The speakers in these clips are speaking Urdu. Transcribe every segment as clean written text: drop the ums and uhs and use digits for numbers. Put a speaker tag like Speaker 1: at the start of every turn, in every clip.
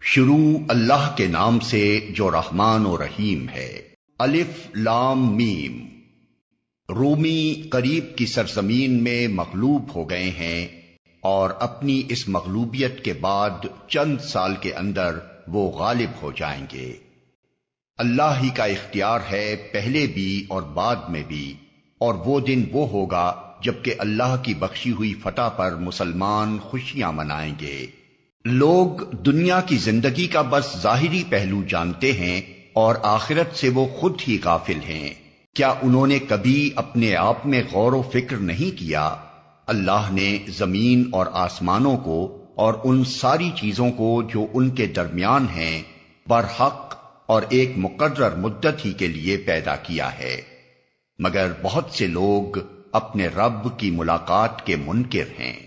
Speaker 1: شروع اللہ کے نام سے جو رحمان و رحیم ہے۔ الف لام میم۔ رومی قریب کی سرزمین میں مغلوب ہو گئے ہیں اور اپنی اس مغلوبیت کے بعد چند سال کے اندر وہ غالب ہو جائیں گے۔ اللہ ہی کا اختیار ہے پہلے بھی اور بعد میں بھی، اور وہ دن وہ ہوگا جبکہ اللہ کی بخشی ہوئی فتح پر مسلمان خوشیاں منائیں گے۔ لوگ دنیا کی زندگی کا بس ظاہری پہلو جانتے ہیں اور آخرت سے وہ خود ہی غافل ہیں۔ کیا انہوں نے کبھی اپنے آپ میں غور و فکر نہیں کیا؟ اللہ نے زمین اور آسمانوں کو اور ان ساری چیزوں کو جو ان کے درمیان ہیں برحق اور ایک مقرر مدت ہی کے لیے پیدا کیا ہے، مگر بہت سے لوگ اپنے رب کی ملاقات کے منکر ہیں۔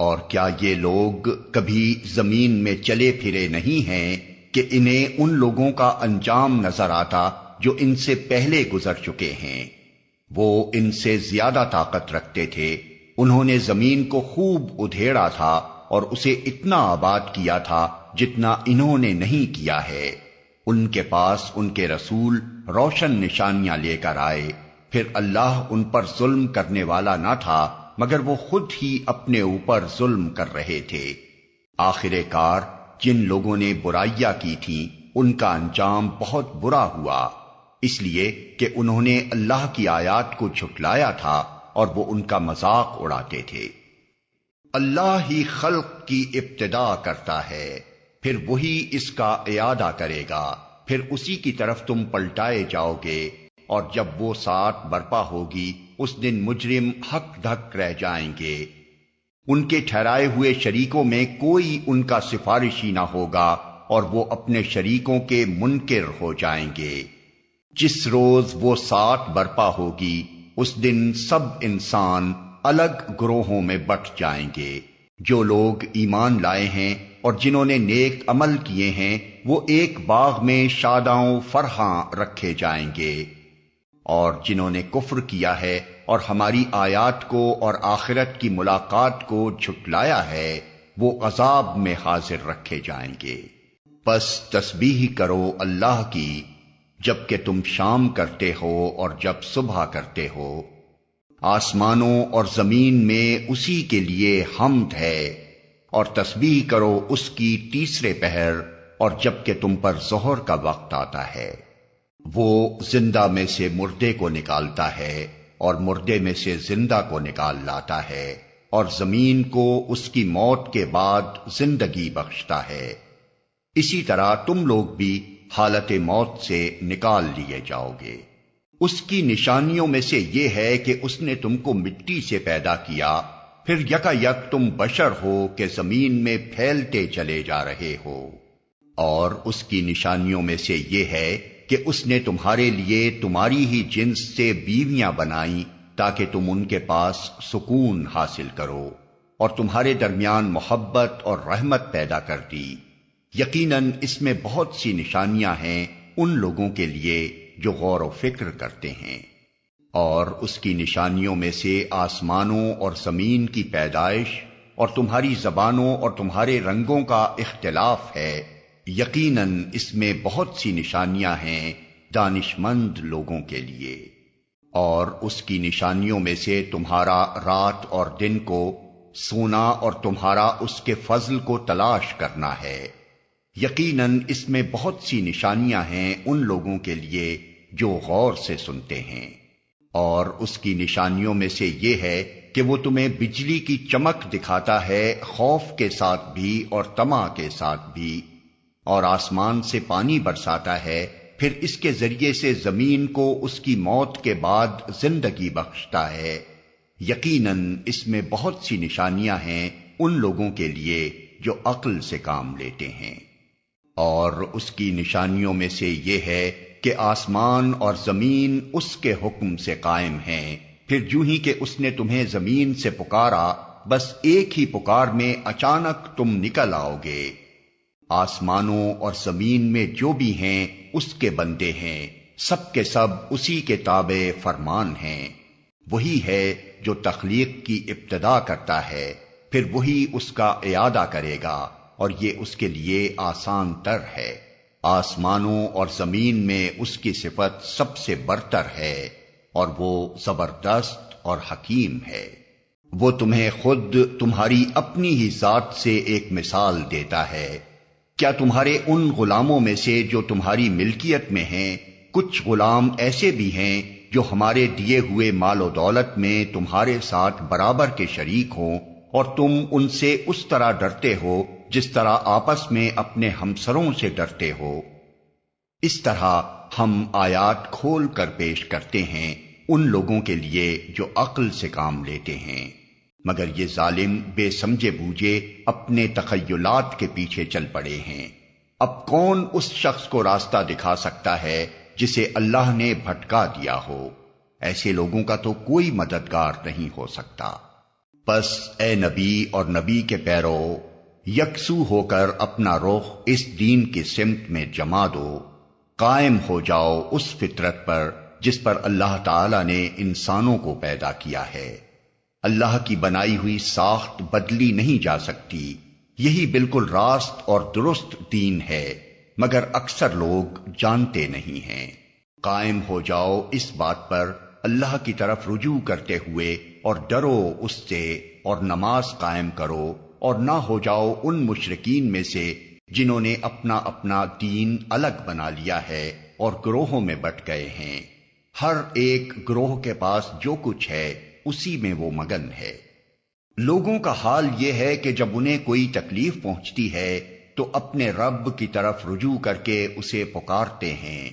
Speaker 1: اور کیا یہ لوگ کبھی زمین میں چلے پھرے نہیں ہیں کہ انہیں ان لوگوں کا انجام نظر آتا جو ان سے پہلے گزر چکے ہیں؟ وہ ان سے زیادہ طاقت رکھتے تھے، انہوں نے زمین کو خوب ادھیڑا تھا اور اسے اتنا آباد کیا تھا جتنا انہوں نے نہیں کیا ہے۔ ان کے پاس ان کے رسول روشن نشانیاں لے کر آئے، پھر اللہ ان پر ظلم کرنے والا نہ تھا مگر وہ خود ہی اپنے اوپر ظلم کر رہے تھے۔ آخر کار جن لوگوں نے برائیاں کی تھیں ان کا انجام بہت برا ہوا، اس لیے کہ انہوں نے اللہ کی آیات کو جھٹلایا تھا اور وہ ان کا مذاق اڑاتے تھے۔ اللہ ہی خلق کی ابتدا کرتا ہے، پھر وہی اس کا اعادہ کرے گا، پھر اسی کی طرف تم پلٹائے جاؤ گے، اور جب وہ ساعت برپا ہوگی اس دن مجرم ہک دھک رہ جائیں گے۔ ان کے ٹھہرائے ہوئے شریکوں میں کوئی ان کا سفارشی نہ ہوگا اور وہ اپنے شریکوں کے منکر ہو جائیں گے۔ جس روز وہ ساعت برپا ہوگی اس دن سب انسان الگ گروہوں میں بٹ جائیں گے۔ جو لوگ ایمان لائے ہیں اور جنہوں نے نیک عمل کیے ہیں وہ ایک باغ میں شاداں و فرحاں رکھے جائیں گے، اور جنہوں نے کفر کیا ہے اور ہماری آیات کو اور آخرت کی ملاقات کو جھٹلایا ہے وہ عذاب میں حاضر رکھے جائیں گے۔ پس تسبیح کرو اللہ کی جب کہ تم شام کرتے ہو اور جب صبح کرتے ہو۔ آسمانوں اور زمین میں اسی کے لیے حمد ہے، اور تسبیح کرو اس کی تیسرے پہر اور جب کہ تم پر ظہر کا وقت آتا ہے۔ وہ زندہ میں سے مردے کو نکالتا ہے اور مردے میں سے زندہ کو نکال لاتا ہے، اور زمین کو اس کی موت کے بعد زندگی بخشتا ہے۔ اسی طرح تم لوگ بھی حالت موت سے نکال لیے جاؤ گے۔ اس کی نشانیوں میں سے یہ ہے کہ اس نے تم کو مٹی سے پیدا کیا، پھر یکا یک تم بشر ہو کہ زمین میں پھیلتے چلے جا رہے ہو۔ اور اس کی نشانیوں میں سے یہ ہے کہ اس نے تمہارے لیے تمہاری ہی جنس سے بیویاں بنائیں تاکہ تم ان کے پاس سکون حاصل کرو، اور تمہارے درمیان محبت اور رحمت پیدا کر دی۔ یقیناً اس میں بہت سی نشانیاں ہیں ان لوگوں کے لیے جو غور و فکر کرتے ہیں۔ اور اس کی نشانیوں میں سے آسمانوں اور زمین کی پیدائش اور تمہاری زبانوں اور تمہارے رنگوں کا اختلاف ہے۔ یقیناً اس میں بہت سی نشانیاں ہیں دانش مند لوگوں کے لیے۔ اور اس کی نشانیوں میں سے تمہارا رات اور دن کو سونا اور تمہارا اس کے فضل کو تلاش کرنا ہے۔ یقیناً اس میں بہت سی نشانیاں ہیں ان لوگوں کے لیے جو غور سے سنتے ہیں۔ اور اس کی نشانیوں میں سے یہ ہے کہ وہ تمہیں بجلی کی چمک دکھاتا ہے خوف کے ساتھ بھی اور طمع کے ساتھ بھی، اور آسمان سے پانی برساتا ہے، پھر اس کے ذریعے سے زمین کو اس کی موت کے بعد زندگی بخشتا ہے۔ یقیناً اس میں بہت سی نشانیاں ہیں ان لوگوں کے لیے جو عقل سے کام لیتے ہیں۔ اور اس کی نشانیوں میں سے یہ ہے کہ آسمان اور زمین اس کے حکم سے قائم ہیں، پھر جو ہی کہ اس نے تمہیں زمین سے پکارا بس ایک ہی پکار میں اچانک تم نکل آؤ گے۔ آسمانوں اور زمین میں جو بھی ہیں اس کے بندے ہیں، سب کے سب اسی کے تابع فرمان ہیں۔ وہی ہے جو تخلیق کی ابتدا کرتا ہے، پھر وہی اس کا اعادہ کرے گا، اور یہ اس کے لیے آسان تر ہے۔ آسمانوں اور زمین میں اس کی صفت سب سے برتر ہے اور وہ زبردست اور حکیم ہے۔ وہ تمہیں خود تمہاری اپنی ہی ذات سے ایک مثال دیتا ہے۔ کیا تمہارے ان غلاموں میں سے جو تمہاری ملکیت میں ہیں کچھ غلام ایسے بھی ہیں جو ہمارے دیے ہوئے مال و دولت میں تمہارے ساتھ برابر کے شریک ہوں، اور تم ان سے اس طرح ڈرتے ہو جس طرح آپس میں اپنے ہمسروں سے ڈرتے ہو؟ اس طرح ہم آیات کھول کر پیش کرتے ہیں ان لوگوں کے لیے جو عقل سے کام لیتے ہیں، مگر یہ ظالم بے سمجھے بوجھے اپنے تخیلات کے پیچھے چل پڑے ہیں۔ اب کون اس شخص کو راستہ دکھا سکتا ہے جسے اللہ نے بھٹکا دیا ہو؟ ایسے لوگوں کا تو کوئی مددگار نہیں ہو سکتا۔ پس اے نبی اور نبی کے پیرو، یکسو ہو کر اپنا رخ اس دین کی سمت میں جما دو، قائم ہو جاؤ اس فطرت پر جس پر اللہ تعالی نے انسانوں کو پیدا کیا ہے۔ اللہ کی بنائی ہوئی ساخت بدلی نہیں جا سکتی، یہی بالکل راست اور درست دین ہے، مگر اکثر لوگ جانتے نہیں ہیں۔ قائم ہو جاؤ اس بات پر اللہ کی طرف رجوع کرتے ہوئے اور ڈرو اس سے، اور نماز قائم کرو، اور نہ ہو جاؤ ان مشرکین میں سے جنہوں نے اپنا اپنا دین الگ بنا لیا ہے اور گروہوں میں بٹ گئے ہیں۔ ہر ایک گروہ کے پاس جو کچھ ہے اسی میں وہ مگن ہے۔ لوگوں کا حال یہ ہے کہ جب انہیں کوئی تکلیف پہنچتی ہے تو اپنے رب کی طرف رجوع کر کے اسے پکارتے ہیں،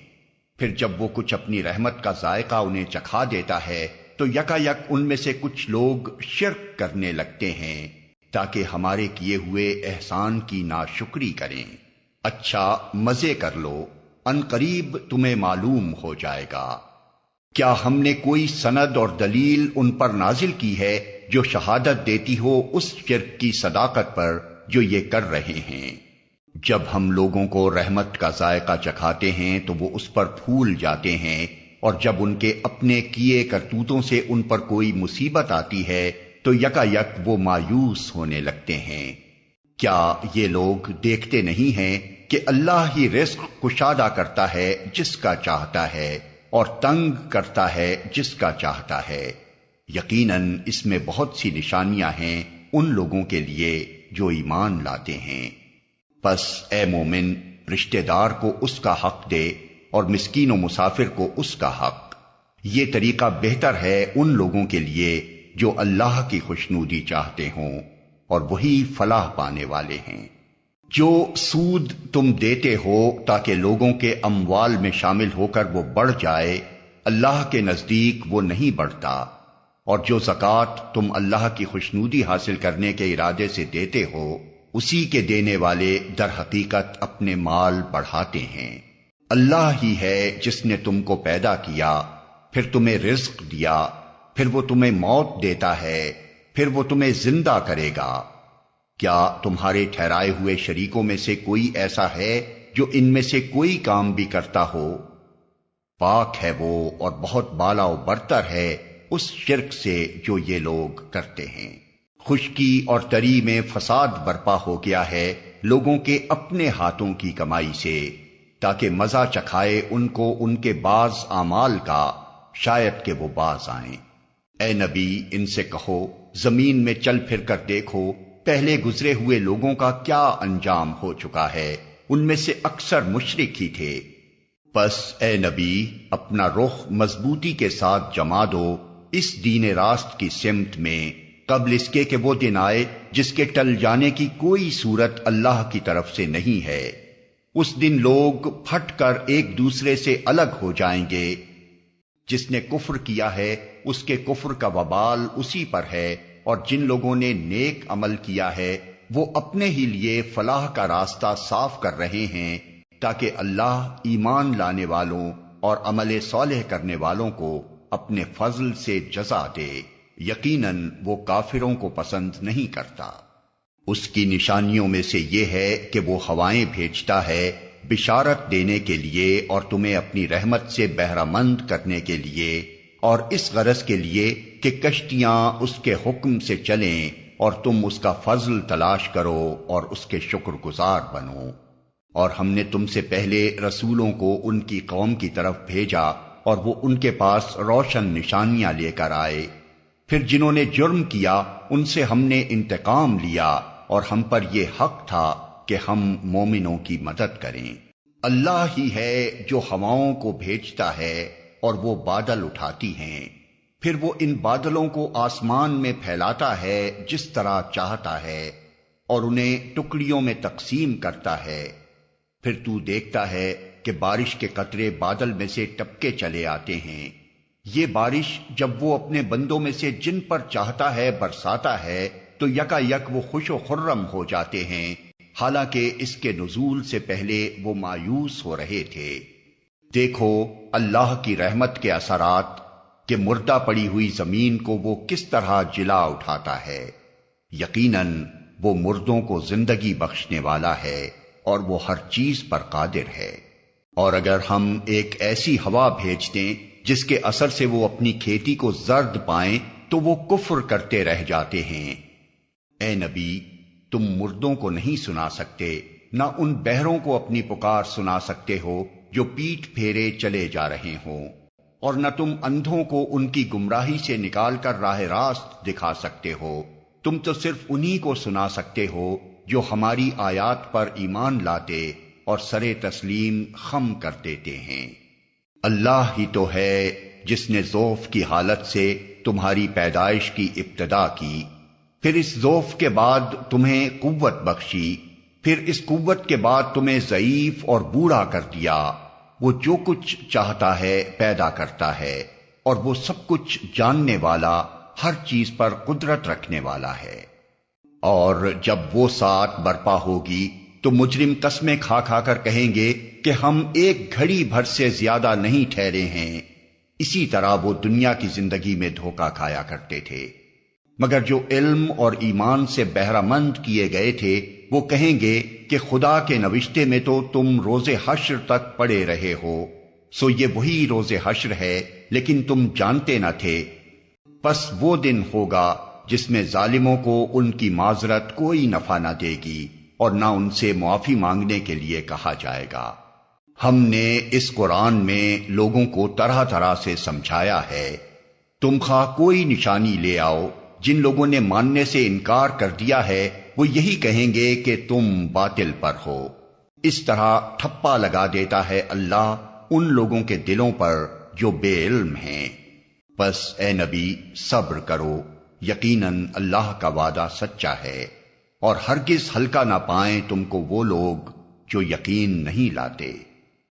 Speaker 1: پھر جب وہ کچھ اپنی رحمت کا ذائقہ انہیں چکھا دیتا ہے تو یکا یک ان میں سے کچھ لوگ شرک کرنے لگتے ہیں تاکہ ہمارے کیے ہوئے احسان کی ناشکری کریں۔ اچھا مزے کر لو، ان قریب تمہیں معلوم ہو جائے گا۔ کیا ہم نے کوئی سند اور دلیل ان پر نازل کی ہے جو شہادت دیتی ہو اس شرک کی صداقت پر جو یہ کر رہے ہیں؟ جب ہم لوگوں کو رحمت کا ذائقہ چکھاتے ہیں تو وہ اس پر پھول جاتے ہیں، اور جب ان کے اپنے کیے کرتوتوں سے ان پر کوئی مصیبت آتی ہے تو یکا یک وہ مایوس ہونے لگتے ہیں۔ کیا یہ لوگ دیکھتے نہیں ہیں کہ اللہ ہی رزق کشادہ کرتا ہے جس کا چاہتا ہے اور تنگ کرتا ہے جس کا چاہتا ہے؟ یقیناً اس میں بہت سی نشانیاں ہیں ان لوگوں کے لیے جو ایمان لاتے ہیں۔ پس اے مومن، رشتہ دار کو اس کا حق دے اور مسکین و مسافر کو اس کا حق۔ یہ طریقہ بہتر ہے ان لوگوں کے لیے جو اللہ کی خوشنودی چاہتے ہوں، اور وہی فلاح پانے والے ہیں۔ جو سود تم دیتے ہو تاکہ لوگوں کے اموال میں شامل ہو کر وہ بڑھ جائے، اللہ کے نزدیک وہ نہیں بڑھتا، اور جو زکوٰۃ تم اللہ کی خوشنودی حاصل کرنے کے ارادے سے دیتے ہو، اسی کے دینے والے در حقیقت اپنے مال بڑھاتے ہیں۔ اللہ ہی ہے جس نے تم کو پیدا کیا، پھر تمہیں رزق دیا، پھر وہ تمہیں موت دیتا ہے، پھر وہ تمہیں زندہ کرے گا۔ کیا تمہارے ٹھہرائے ہوئے شریکوں میں سے کوئی ایسا ہے جو ان میں سے کوئی کام بھی کرتا ہو؟ پاک ہے وہ اور بہت بالا و برتر ہے اس شرک سے جو یہ لوگ کرتے ہیں۔ خشکی اور تری میں فساد برپا ہو گیا ہے لوگوں کے اپنے ہاتھوں کی کمائی سے، تاکہ مزہ چکھائے ان کو ان کے بعض اعمال کا، شاید کہ وہ باز آئیں۔ اے نبی، ان سے کہو زمین میں چل پھر کر دیکھو پہلے گزرے ہوئے لوگوں کا کیا انجام ہو چکا ہے، ان میں سے اکثر مشرک ہی تھے۔ پس اے نبی، اپنا رخ مضبوطی کے ساتھ جما دو اس دین راست کی سمت میں، قبل اس کے کہ وہ دن آئے جس کے ٹل جانے کی کوئی صورت اللہ کی طرف سے نہیں ہے۔ اس دن لوگ پھٹ کر ایک دوسرے سے الگ ہو جائیں گے۔ جس نے کفر کیا ہے اس کے کفر کا وبال اسی پر ہے، اور جن لوگوں نے نیک عمل کیا ہے وہ اپنے ہی لیے فلاح کا راستہ صاف کر رہے ہیں، تاکہ اللہ ایمان لانے والوں اور عمل صالح کرنے والوں کو اپنے فضل سے جزا دے۔ یقیناً وہ کافروں کو پسند نہیں کرتا۔ اس کی نشانیوں میں سے یہ ہے کہ وہ ہوائیں بھیجتا ہے بشارت دینے کے لیے اور تمہیں اپنی رحمت سے بہرہ مند کرنے کے لیے، اور اس غرض کے لیے کہ کشتیاں اس کے حکم سے چلیں اور تم اس کا فضل تلاش کرو اور اس کے شکر گزار بنو۔ اور ہم نے تم سے پہلے رسولوں کو ان کی قوم کی طرف بھیجا اور وہ ان کے پاس روشن نشانیاں لے کر آئے، پھر جنہوں نے جرم کیا ان سے ہم نے انتقام لیا، اور ہم پر یہ حق تھا کہ ہم مومنوں کی مدد کریں۔ اللہ ہی ہے جو ہواؤں کو بھیجتا ہے اور وہ بادل اٹھاتی ہیں، پھر وہ ان بادلوں کو آسمان میں پھیلاتا ہے جس طرح چاہتا ہے، اور انہیں ٹکڑیوں میں تقسیم کرتا ہے۔ پھر تو دیکھتا ہے کہ بارش کے قطرے بادل میں سے ٹپکے چلے آتے ہیں۔ یہ بارش جب وہ اپنے بندوں میں سے جن پر چاہتا ہے برساتا ہے تو یکا یک وہ خوش و خرم ہو جاتے ہیں، حالانکہ اس کے نزول سے پہلے وہ مایوس ہو رہے تھے۔ دیکھو اللہ کی رحمت کے اثرات کہ مردہ پڑی ہوئی زمین کو وہ کس طرح جلا اٹھاتا ہے۔ یقیناً وہ مردوں کو زندگی بخشنے والا ہے اور وہ ہر چیز پر قادر ہے۔ اور اگر ہم ایک ایسی ہوا بھیج دیں جس کے اثر سے وہ اپنی کھیتی کو زرد پائیں تو وہ کفر کرتے رہ جاتے ہیں۔ اے نبی، تم مردوں کو نہیں سنا سکتے، نہ ان بہروں کو اپنی پکار سنا سکتے ہو جو پیٹھ پھیرے چلے جا رہے ہوں، اور نہ تم اندھوں کو ان کی گمراہی سے نکال کر راہ راست دکھا سکتے ہو۔ تم تو صرف انہی کو سنا سکتے ہو جو ہماری آیات پر ایمان لاتے اور سرے تسلیم خم کر دیتے ہیں۔ اللہ ہی تو ہے جس نے ضعف کی حالت سے تمہاری پیدائش کی ابتدا کی، پھر اس ضعف کے بعد تمہیں قوت بخشی، پھر اس قوت کے بعد تمہیں ضعیف اور بوڑھا کر دیا۔ وہ جو کچھ چاہتا ہے پیدا کرتا ہے، اور وہ سب کچھ جاننے والا، ہر چیز پر قدرت رکھنے والا ہے۔ اور جب وہ ساعت برپا ہوگی تو مجرم قسمیں کھا کھا کر کہیں گے کہ ہم ایک گھڑی بھر سے زیادہ نہیں ٹھہرے ہیں۔ اسی طرح وہ دنیا کی زندگی میں دھوکہ کھایا کرتے تھے۔ مگر جو علم اور ایمان سے بہرہ مند کیے گئے تھے وہ کہیں گے کہ خدا کے نوشتے میں تو تم روز حشر تک پڑے رہے ہو، سو یہ وہی روز حشر ہے لیکن تم جانتے نہ تھے۔ پس وہ دن ہوگا جس میں ظالموں کو ان کی معذرت کوئی نفع نہ دے گی اور نہ ان سے معافی مانگنے کے لیے کہا جائے گا۔ ہم نے اس قرآن میں لوگوں کو طرح طرح سے سمجھایا ہے۔ تم خواہ کوئی نشانی لے آؤ، جن لوگوں نے ماننے سے انکار کر دیا ہے وہ یہی کہیں گے کہ تم باطل پر ہو۔ اس طرح ٹھپا لگا دیتا ہے اللہ ان لوگوں کے دلوں پر جو بے علم ہیں۔ بس اے نبی صبر کرو، یقیناً اللہ کا وعدہ سچا ہے، اور ہرگز ہلکا نہ پائیں تم کو وہ لوگ جو یقین نہیں لاتے۔